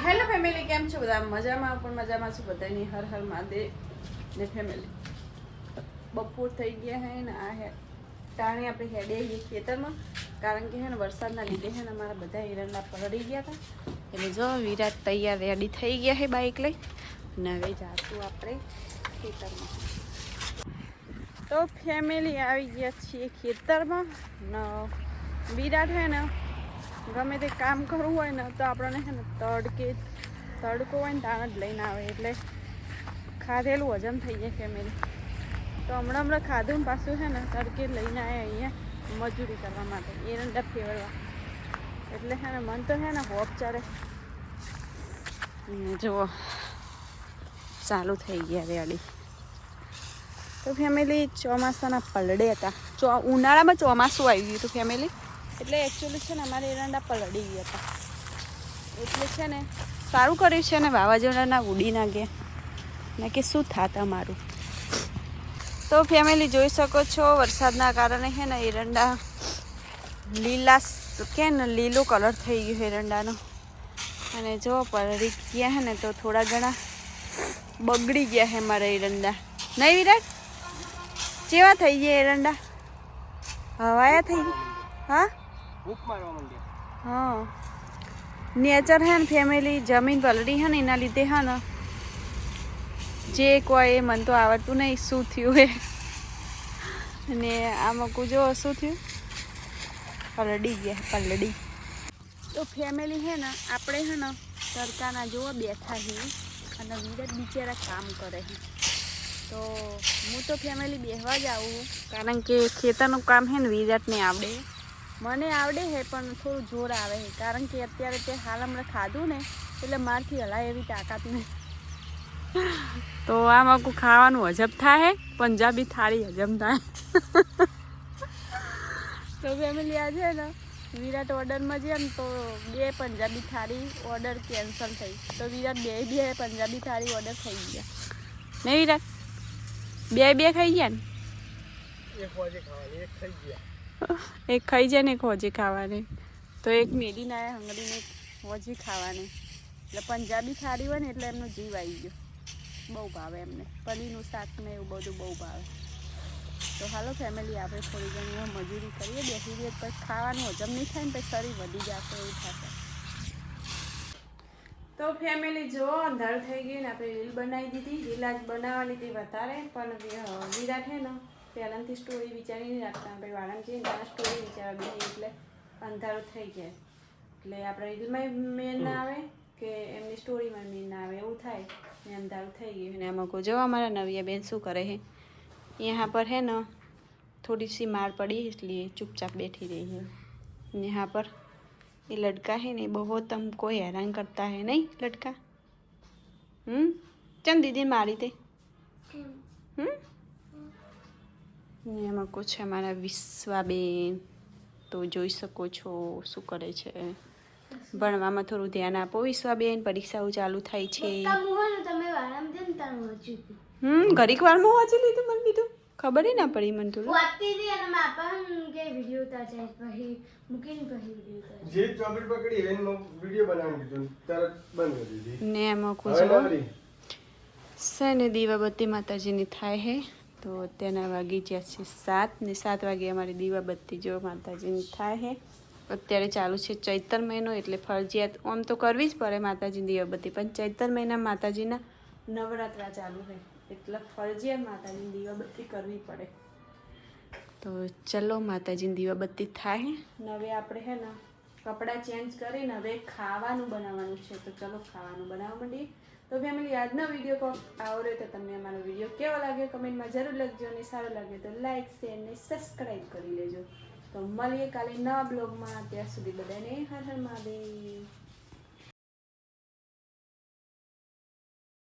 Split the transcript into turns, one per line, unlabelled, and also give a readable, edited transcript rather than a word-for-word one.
Hello family, કેમ છો બધા? મજામાં પણ મજામાં છું બધાની. હર હર મહાદેવ ને ફેમિલી. બપોર થઈ ગયા હે ને આ હે ટાણે આપણે હેડે આવીએ ખેતરમાં, કારણ કે હે ને વરસાદના લીધે હે ને અમારા બધા એરંડા પલળી ગયા હતા. એટલે જો વિરાટ તૈયાર રેડી થઈ ગયા છે બાઇક લઈ, અને હવે જાશું આપણે ખેતરમાં. તો ફેમિલી આવી ગયા છીએ ખેતરમાં. વિરાટ હે ને ગમે તે કામ કરવું હોય ને તો આપણને છે ને તડકો હોય ને તાણ જ લઈને આવે, એટલે ખાધેલું હજમ થઈ જાય ફેમિલી. તો હમણાં ખાધું ને પાછું છે ને તડકે લઈને આવ્યા અહીંયા મજૂરી કરવા માટે, એરંડા ફેરવા. એટલે છે ને મન તો છે ને હોપ ચડે. જુઓ ચાલુ થઈ ગયા રેડી. તો ફેમિલી ચોમાસાના પલળે હતા. ઉનાળામાં ચોમાસું આવી ગયું હતું ફેમિલી, એટલે એકચ્યુઅલી છે ને અમારે એરંડા પલળી ગયા હતા. એટલે છે ને સારું કર્યું છે ને વાવાઝોડાના ઉડી ના ગયા, ને કે શું થાત અમારું. તો ફેમિલી જોઈ શકો છો વરસાદના કારણે છે ને એરંડા લીલા કે ને લીલો કલર થઈ ગયો એરંડાનો. અને જો પલળી ગયા હે ને તો થોડા ઘણા બગડી ગયા છે મારા એરંડા. નહીં વિરાટ? કેવા થઈ ગયા એરંડા? હવાયા થઈ ગયા? હા હા, નેચર હે ને ફેમિલી, જમીન પલળી હે ને એના લીધે હે ને જે કોઈ એ મને તો આવડતું નહીં શું થયું એ. અને આમાં જો શું થયું, પલળી ગયા પલળી. તો ફેમિલી હે ને આપણે હે ને તડકાના જોવા બેઠા છીએ અને વિરાટ બિચારા કામ કરે છે. તો હું તો ફેમિલી બેસવા જ આવું, કારણ કે ખેતરનું કામ છે ને વિરાટને આવડે, મને આવડે છે પણ થોડું જોર આવે છે, કારણ કે અત્યારે તે હાલ હમણાં ખાધું ને એટલે મારથી હલાય એવી તાકાત નહીં. તો આમાં કોઈ ખાવાનું હજમ થાય, પંજાબી થાળી હજમ થાય. તો ફેમિલી આજે ને વિરાટ ઓર્ડરમાં છે ને તો 2 પંજાબી થાળી ઓર્ડર કેન્સલ થઈ. તો વિરાટ બે પંજાબી થાળી ઓર્ડર થઈ ગયા. નહીં વિરાટ? બે ખાઈ ગયા ને? એક ખાઈ જાય ને એક હોજી ખાવાની. તો એક મેડીને આયા હંગડીને એક હોજી ખાવાની. એટલે પંજાબી થાળી હોય ને એટલે એમનો જીવ આવી ગયો. બહુ ભાવે એમને, પનીરનું શાક ને એવું બધું બહુ ભાવે. તો હાલો ફેમિલી, આપણે થોડી ઘણી મજૂરી કરીએ, બેસી રહીએ પછી ખાવાનું હજમ નહીં થાય ને પછી શરીર વધી જશે એવું થશે. તો ફેમિલી જો અંધારું થઈ ગયું ને આપણે રીલ બનાવી દીધી. રીલ આજ બનાવવાની હતી વધારે, પણ વિરાટ હે ને પહેલાંથી સ્ટોરી વિચારી નહીં રાખતા, ભાઈ વાળાને જઈને ત્યાં સ્ટોરી વિચારવા બે એટલે અંધારું થઈ જાય. એટલે આપણે રીલમાં મેન ના આવે કે એમની સ્ટોરીમાં મેન ના આવે એવું થાય ને અંધારું થઈ ગયું. ને આમાં કોઈ જો અમારા નવિયા બેન શું કરે છે, यहाँ पर है ना थोड़ी सी मार पड़ी इसलिए चुपचाप बैठी रही है. यहाँ पर ये लड़का है ने बहुत हमको हैरान करता है, नहीं लड़का? चल दीदी मारी थे. એમાં કુછ અમારા વિશ્વાબેન તો જોઈ શકો છો શું કરે છે. ભણવામાં થોડું ધ્યાન આપો વિશ્વાબેન, પરીક્ષાઓ ચાલુ થાય છે. ઘડીક વારમાં વાંચી લીધું, મને કીધું ખબર ના પડી મને તો. ને એમાં કુછ છે ને દીવાબત્તી માતાજીની થાય હે. તો તેના વાગી જ્યાં છે 7 ને 7 વાગે અમારી દીવાબત્તી જો માતાજીની થાય હે. અત્યારે ચાલુ છે ચૈત્ર મહિનો, એટલે ફરજિયાત આમ તો કરવી જ પડે માતાજીની દીવાબત્તી, પણ ચૈત્ર મહિના માતાજીના નવરાત્રા ચાલુ છે એટલે ફરજિયાત માતાજીની દીવાબત્તી કરવી પડે. તો ચલો માતાજીની દીવાબત્તી થાય. હવે આપણે હે ને કપડાં ચેન્જ કરીને હવે ખાવાનું બનાવવાનું છે. તો ચલો ખાવાનું બનાવવા માંડીએ. તો ફેમિલી, આજનો વિડીયો કોક આવો રહ્યો તો તમને અમારો વિડીયો કેવો લાગ્યો કમેન્ટમાં જરૂર લખજો, અને સારો લાગે તો લાઈક શેર ને સબસ્ક્રાઈબ કરી લેજો. તો મળીએ કાલે નવા બ્લોગમાં. ત્યાં સુધી બધાને હર હર મહાદેવ.